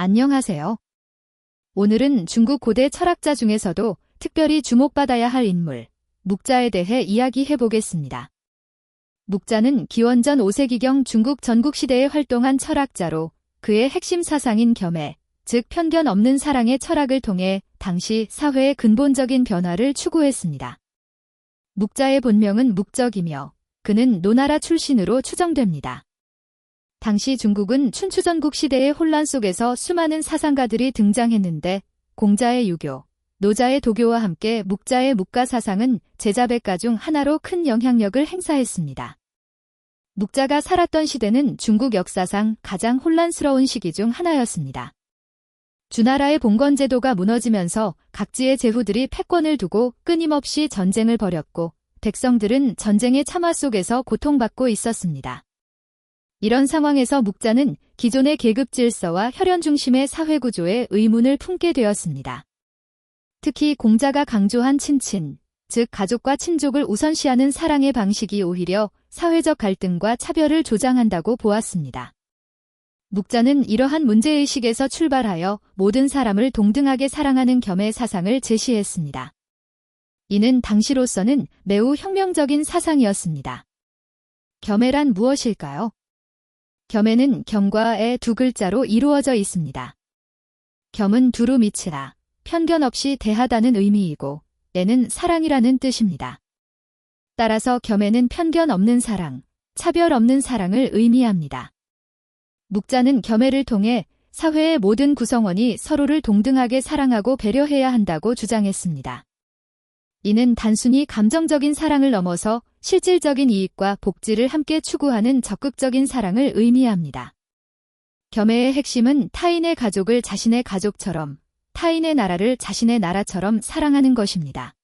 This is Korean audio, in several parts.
안녕하세요. 오늘은 중국 고대 철학자 중에서도 특별히 주목받아야 할 인물, 묵자에 대해 이야기해 보겠습니다. 묵자는 기원전 5세기경 중국 전국시대에 활동한 철학자로 그의 핵심 사상인 겸해, 즉 편견 없는 사랑의 철학을 통해 당시 사회의 근본적인 변화를 추구했습니다. 묵자의 본명은 묵적이며 그는 노나라 출신으로 추정됩니다. 당시 중국은 춘추전국 시대의 혼란 속에서 수많은 사상가들이 등장했는데 공자의 유교, 노자의 도교와 함께 묵자의 묵가 사상은 제자백가 중 하나로 큰 영향력을 행사했습니다. 묵자가 살았던 시대는 중국 역사상 가장 혼란스러운 시기 중 하나였습니다. 주나라의 봉건제도가 무너지면서 각지의 제후들이 패권을 두고 끊임없이 전쟁을 벌였고 백성들은 전쟁의 참화 속에서 고통받고 있었습니다. 이런 상황에서 묵자는 기존의 계급 질서와 혈연 중심의 사회구조에 의문을 품게 되었습니다. 특히 공자가 강조한 친친, 즉 가족과 친족을 우선시하는 사랑의 방식이 오히려 사회적 갈등과 차별을 조장한다고 보았습니다. 묵자는 이러한 문제의식에서 출발하여 모든 사람을 동등하게 사랑하는 겸의 사상을 제시했습니다. 이는 당시로서는 매우 혁명적인 사상이었습니다. 겸해란 무엇일까요? 겸해는 겸과의 두 글자로 이루어져 있습니다. 겸은 두루 미치라, 편견 없이 대하다는 의미이고 애는 사랑이라는 뜻입니다. 따라서 겸해는 편견 없는 사랑, 차별 없는 사랑을 의미합니다. 묵자는 겸해를 통해 사회의 모든 구성원이 서로를 동등하게 사랑하고 배려해야 한다고 주장했습니다. 이는 단순히 감정적인 사랑을 넘어서 실질적인 이익과 복지를 함께 추구하는 적극적인 사랑을 의미합니다. 겸해의 핵심은 타인의 가족을 자신의 가족처럼, 타인의 나라를 자신의 나라처럼 사랑하는 것입니다.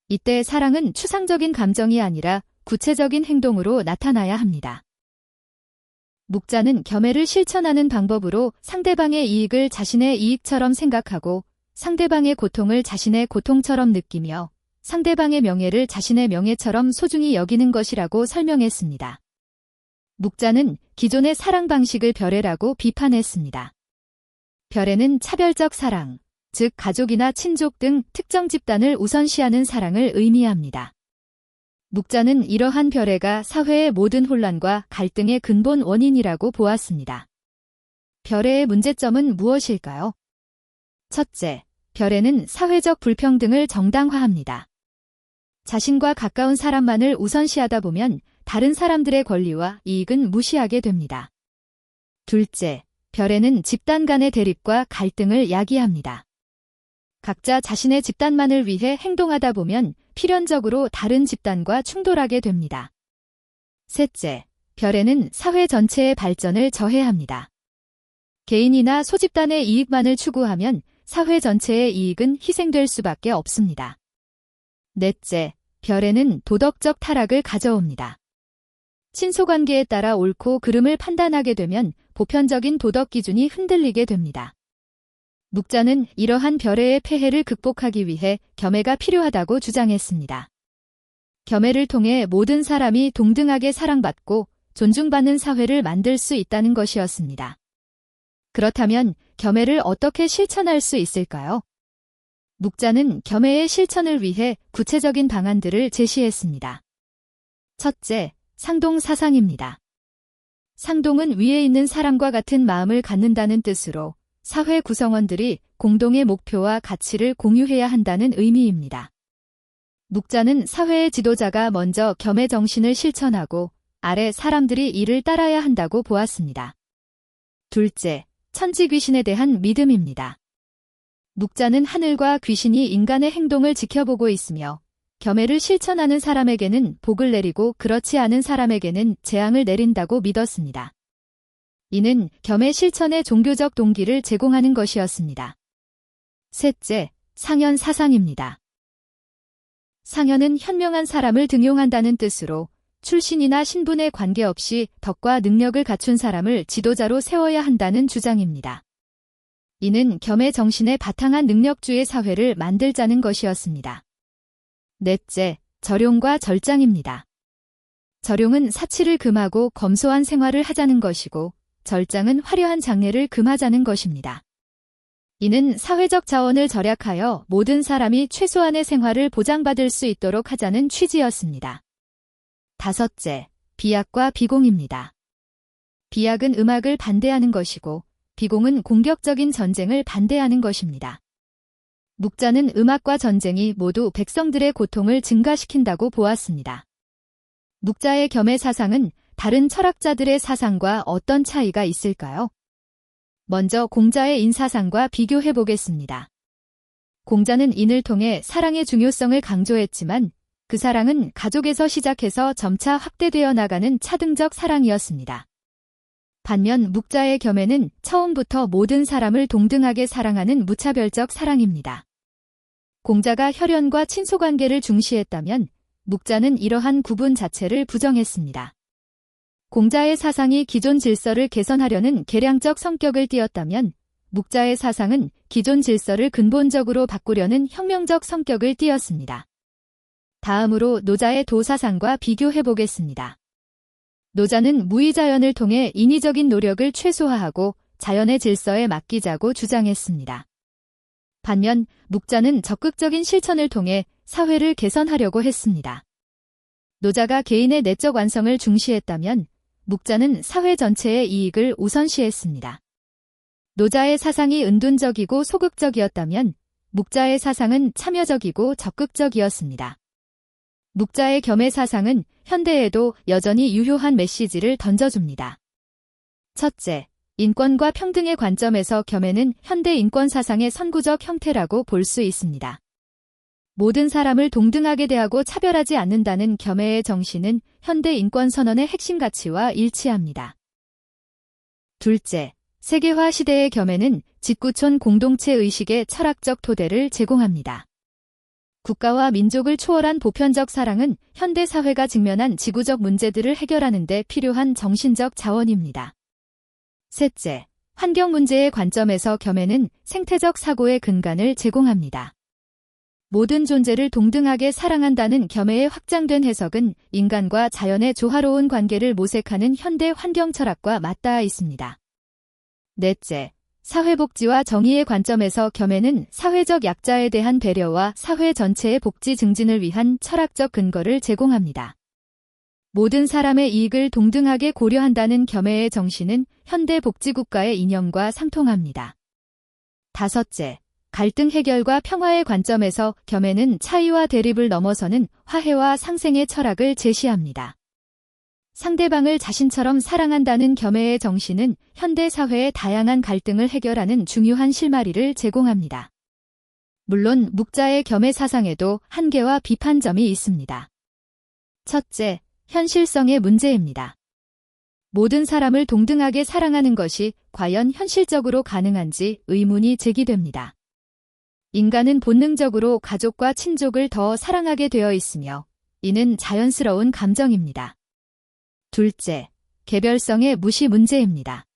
이때 사랑은 추상적인 감정이 아니라 구체적인 행동으로 나타나야 합니다. 묵자는 겸해를 실천하는 방법으로 상대방의 이익을 자신의 이익처럼 생각하고 상대방의 고통을 자신의 고통처럼 느끼며 상대방의 명예를 자신의 명예처럼 소중히 여기는 것이라고 설명했습니다. 묵자는 기존의 사랑 방식을 별애라고 비판했습니다. 별애는 차별적 사랑, 즉 가족이나 친족 등 특정 집단을 우선시하는 사랑을 의미합니다. 묵자는 이러한 별애가 사회의 모든 혼란과 갈등의 근본 원인이라고 보았습니다. 별애의 문제점은 무엇일까요? 첫째, 별애는 사회적 불평등을 정당화합니다. 자신과 가까운 사람만을 우선시하다 보면 다른 사람들의 권리와 이익은 무시하게 됩니다. 둘째, 별애는 집단 간의 대립과 갈등을 야기합니다. 각자 자신의 집단만을 위해 행동하다 보면 필연적으로 다른 집단과 충돌하게 됩니다. 셋째, 별애는 사회 전체의 발전을 저해합니다. 개인이나 소집단의 이익만을 추구하면 사회 전체의 이익은 희생될 수밖에 없습니다. 넷째, 별애는 도덕적 타락을 가져옵니다. 친소관계에 따라 옳고 그름을 판단하게 되면 보편적인 도덕 기준이 흔들리게 됩니다. 묵자는 이러한 별애의 폐해를 극복하기 위해 겸해가 필요하다고 주장했습니다. 겸해를 통해 모든 사람이 동등하게 사랑받고 존중받는 사회를 만들 수 있다는 것이었습니다. 그렇다면 겸해를 어떻게 실천할 수 있을까요? 묵자는 겸해의 실천을 위해 구체적인 방안들을 제시했습니다. 첫째, 상동 사상입니다. 상동은 위에 있는 사람과 같은 마음을 갖는다는 뜻으로 사회 구성원들이 공동의 목표와 가치를 공유해야 한다는 의미입니다. 묵자는 사회의 지도자가 먼저 겸해 정신을 실천하고 아래 사람들이 이를 따라야 한다고 보았습니다. 둘째, 천지 귀신에 대한 믿음입니다. 묵자는 하늘과 귀신이 인간의 행동을 지켜보고 있으며 겸해를 실천하는 사람에게는 복을 내리고 그렇지 않은 사람에게는 재앙을 내린다고 믿었습니다. 이는 겸해 실천의 종교적 동기를 제공하는 것이었습니다. 셋째, 상현 사상입니다. 상현은 현명한 사람을 등용한다는 뜻으로 출신이나 신분에 관계없이 덕과 능력을 갖춘 사람을 지도자로 세워야 한다는 주장입니다. 이는 겸해 정신에 바탕한 능력주의 사회를 만들자는 것이었습니다. 넷째, 절용과 절장입니다. 절용은 사치를 금하고 검소한 생활을 하자는 것이고 절장은 화려한 장래를 금하자는 것입니다. 이는 사회적 자원을 절약하여 모든 사람이 최소한의 생활을 보장받을 수 있도록 하자는 취지였습니다. 다섯째, 비약과 비공입니다. 비약은 음악을 반대하는 것이고 비공은 공격적인 전쟁을 반대하는 것입니다. 묵자는 음악과 전쟁이 모두 백성들의 고통을 증가시킨다고 보았습니다. 묵자의 겸해 사상은 다른 철학자들의 사상과 어떤 차이가 있을까요? 먼저 공자의 인사상과 비교해 보겠습니다. 공자는 인을 통해 사랑의 중요성을 강조했지만 그 사랑은 가족에서 시작해서 점차 확대되어 나가는 차등적 사랑이었습니다. 반면 묵자의 겸해는 처음부터 모든 사람을 동등하게 사랑하는 무차별적 사랑입니다. 공자가 혈연과 친소관계를 중시했다면 묵자는 이러한 구분 자체를 부정했습니다. 공자의 사상이 기존 질서를 개선하려는 개량적 성격을 띠었다면 묵자의 사상은 기존 질서를 근본적으로 바꾸려는 혁명적 성격을 띠었습니다. 다음으로 노자의 도사상과 비교해 보겠습니다. 노자는 무의자연을 통해 인위적인 노력을 최소화하고 자연의 질서에 맡기자고 주장했습니다. 반면 묵자는 적극적인 실천을 통해 사회를 개선하려고 했습니다. 노자가 개인의 내적 완성을 중시했다면 묵자는 사회 전체의 이익을 우선시했습니다. 노자의 사상이 은둔적이고 소극적이었다면 묵자의 사상은 참여적이고 적극적이었습니다. 묵자의 겸해 사상은 현대에도 여전히 유효한 메시지를 던져줍니다. 첫째, 인권과 평등의 관점에서 겸해는 현대 인권 사상의 선구적 형태라고 볼 수 있습니다. 모든 사람을 동등하게 대하고 차별하지 않는다는 겸해의 정신은 현대 인권 선언의 핵심 가치와 일치합니다. 둘째, 세계화 시대의 겸해는 직구촌 공동체 의식의 철학적 토대를 제공합니다. 국가와 민족을 초월한 보편적 사랑은 현대 사회가 직면한 지구적 문제들을 해결하는 데 필요한 정신적 자원입니다. 셋째, 환경 문제의 관점에서 겸해는 생태적 사고의 근간을 제공합니다. 모든 존재를 동등하게 사랑한다는 겸해의 확장된 해석은 인간과 자연의 조화로운 관계를 모색하는 현대 환경 철학과 맞닿아 있습니다. 넷째, 사회복지와 정의의 관점에서 겸해는 사회적 약자에 대한 배려와 사회 전체의 복지 증진을 위한 철학적 근거를 제공합니다. 모든 사람의 이익을 동등하게 고려한다는 겸해의 정신은 현대 복지국가의 이념과 상통합니다. 다섯째, 갈등 해결과 평화의 관점에서 겸해는 차이와 대립을 넘어서는 화해와 상생의 철학을 제시합니다. 상대방을 자신처럼 사랑한다는 겸해의 정신은 현대 사회의 다양한 갈등을 해결하는 중요한 실마리를 제공합니다. 물론 묵자의 겸해 사상에도 한계와 비판점이 있습니다. 첫째, 현실성의 문제입니다. 모든 사람을 동등하게 사랑하는 것이 과연 현실적으로 가능한지 의문이 제기됩니다. 인간은 본능적으로 가족과 친족을 더 사랑하게 되어 있으며 이는 자연스러운 감정입니다. 둘째, 개별성의 무시 문제입니다.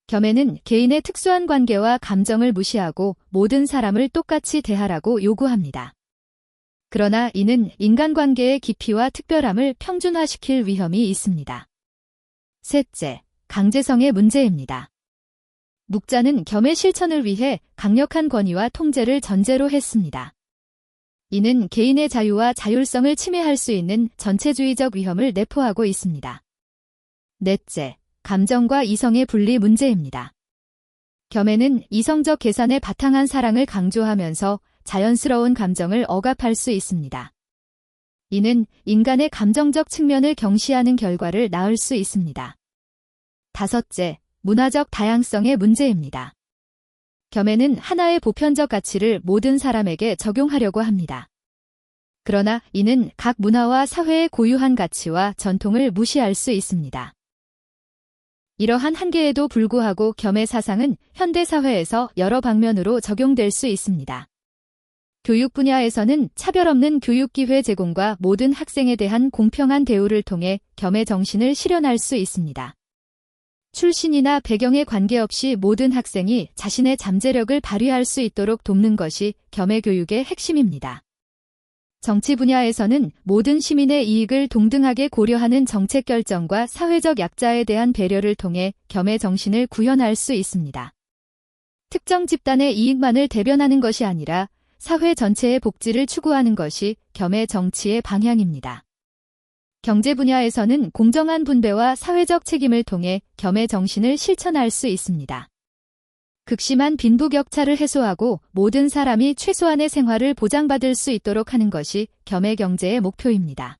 겸해는 개인의 특수한 관계와 감정을 무시하고 모든 사람을 똑같이 대하라고 요구합니다. 그러나 이는 인간관계의 깊이와 특별함을 평준화시킬 위험이 있습니다. 셋째, 강제성의 문제입니다. 묵자는 겸해 실천을 위해 강력한 권위와 통제를 전제로 했습니다. 이는 개인의 자유와 자율성을 침해할 수 있는 전체주의적 위험을 내포하고 있습니다. 넷째, 감정과 이성의 분리 문제입니다. 겸해는 이성적 계산에 바탕한 사랑을 강조하면서 자연스러운 감정을 억압할 수 있습니다. 이는 인간의 감정적 측면을 경시하는 결과를 낳을 수 있습니다. 다섯째, 문화적 다양성의 문제입니다. 겸해는 하나의 보편적 가치를 모든 사람에게 적용하려고 합니다. 그러나 이는 각 문화와 사회의 고유한 가치와 전통을 무시할 수 있습니다. 이러한 한계에도 불구하고 겸해 사상은 현대 사회에서 여러 방면으로 적용될 수 있습니다. 교육 분야에서는 차별 없는 교육 기회 제공과 모든 학생에 대한 공평한 대우를 통해 겸해 정신을 실현할 수 있습니다. 출신이나 배경에 관계없이 모든 학생이 자신의 잠재력을 발휘할 수 있도록 돕는 것이 겸해 교육의 핵심입니다. 정치 분야에서는 모든 시민의 이익을 동등하게 고려하는 정책 결정과 사회적 약자에 대한 배려를 통해 겸해 정신을 구현할 수 있습니다. 특정 집단의 이익만을 대변하는 것이 아니라 사회 전체의 복지를 추구하는 것이 겸해 정치의 방향입니다. 경제 분야에서는 공정한 분배와 사회적 책임을 통해 겸해 정신을 실천할 수 있습니다. 극심한 빈부격차를 해소하고 모든 사람이 최소한의 생활을 보장받을 수 있도록 하는 것이 겸해 경제의 목표입니다.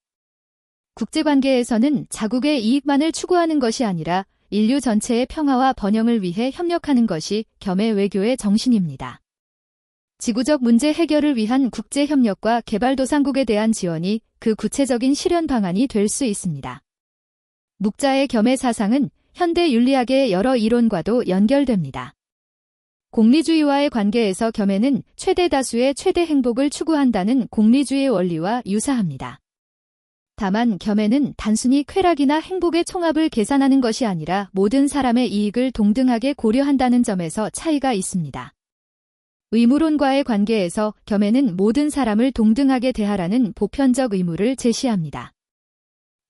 국제관계에서는 자국의 이익만을 추구하는 것이 아니라 인류 전체의 평화와 번영을 위해 협력하는 것이 겸해 외교의 정신입니다. 지구적 문제 해결을 위한 국제협력과 개발도상국에 대한 지원이 그 구체적인 실현 방안이 될 수 있습니다. 묵자의 겸해 사상은 현대 윤리학의 여러 이론과도 연결됩니다. 공리주의와의 관계에서 겸해는 최대 다수의 최대 행복을 추구한다는 공리주의 원리와 유사합니다. 다만 겸해는 단순히 쾌락이나 행복의 총합을 계산하는 것이 아니라 모든 사람의 이익을 동등하게 고려한다는 점에서 차이가 있습니다. 의무론과의 관계에서 겸해는 모든 사람을 동등하게 대하라는 보편적 의무를 제시합니다.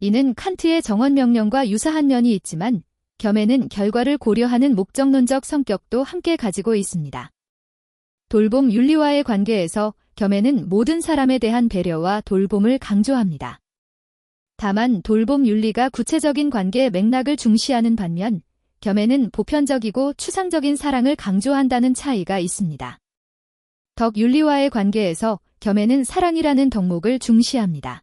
이는 칸트의 정언명령과 유사한 면이 있지만 겸해는 결과를 고려하는 목적론적 성격도 함께 가지고 있습니다. 돌봄 윤리와의 관계에서 겸해는 모든 사람에 대한 배려와 돌봄을 강조합니다. 다만 돌봄 윤리가 구체적인 관계의 맥락을 중시하는 반면 겸해는 보편적이고 추상적인 사랑을 강조한다는 차이가 있습니다. 덕 윤리와의 관계에서 겸해는 사랑이라는 덕목을 중시합니다.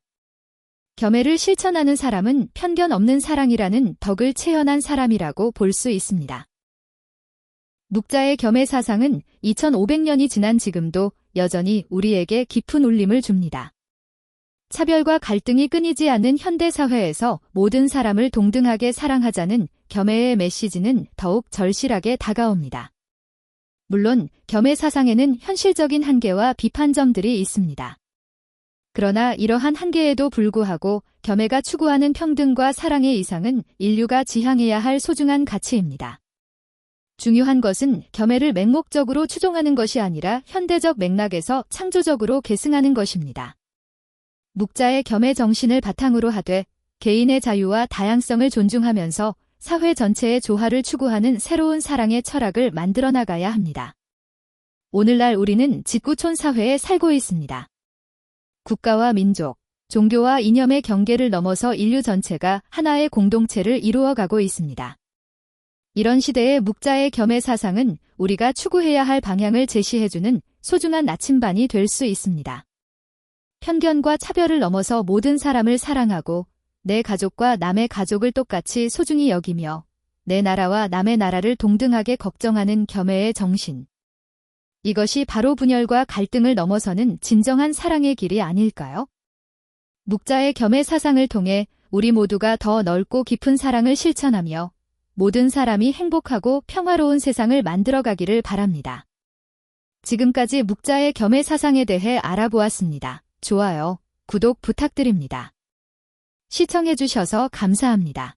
겸해를 실천하는 사람은 편견 없는 사랑이라는 덕을 체현한 사람이라고 볼 수 있습니다. 묵자의 겸해 사상은 2500년이 지난 지금도 여전히 우리에게 깊은 울림을 줍니다. 차별과 갈등이 끊이지 않는 현대사회에서 모든 사람을 동등하게 사랑하자는 겸해의 메시지는 더욱 절실하게 다가옵니다. 물론 겸해 사상에는 현실적인 한계와 비판점들이 있습니다. 그러나 이러한 한계에도 불구하고 겸해가 추구하는 평등과 사랑의 이상은 인류가 지향해야 할 소중한 가치입니다. 중요한 것은 겸해를 맹목적으로 추종하는 것이 아니라 현대적 맥락에서 창조적으로 계승하는 것입니다. 묵자의 겸해 정신을 바탕으로 하되 개인의 자유와 다양성을 존중하면서 사회 전체의 조화를 추구하는 새로운 사랑의 철학을 만들어 나가야 합니다. 오늘날 우리는 직구촌 사회에 살고 있습니다. 국가와 민족, 종교와 이념의 경계를 넘어서 인류 전체가 하나의 공동체를 이루어가고 있습니다. 이런 시대의 묵자의 겸해 사상은 우리가 추구해야 할 방향을 제시해주는 소중한 나침반이 될 수 있습니다. 편견과 차별을 넘어서 모든 사람을 사랑하고 내 가족과 남의 가족을 똑같이 소중히 여기며 내 나라와 남의 나라를 동등하게 걱정하는 겸해의 정신. 이것이 바로 분열과 갈등을 넘어서는 진정한 사랑의 길이 아닐까요? 묵자의 겸해 사상을 통해 우리 모두가 더 넓고 깊은 사랑을 실천하며 모든 사람이 행복하고 평화로운 세상을 만들어가기를 바랍니다. 지금까지 묵자의 겸해 사상에 대해 알아보았습니다. 좋아요, 구독 부탁드립니다. 시청해주셔서 감사합니다.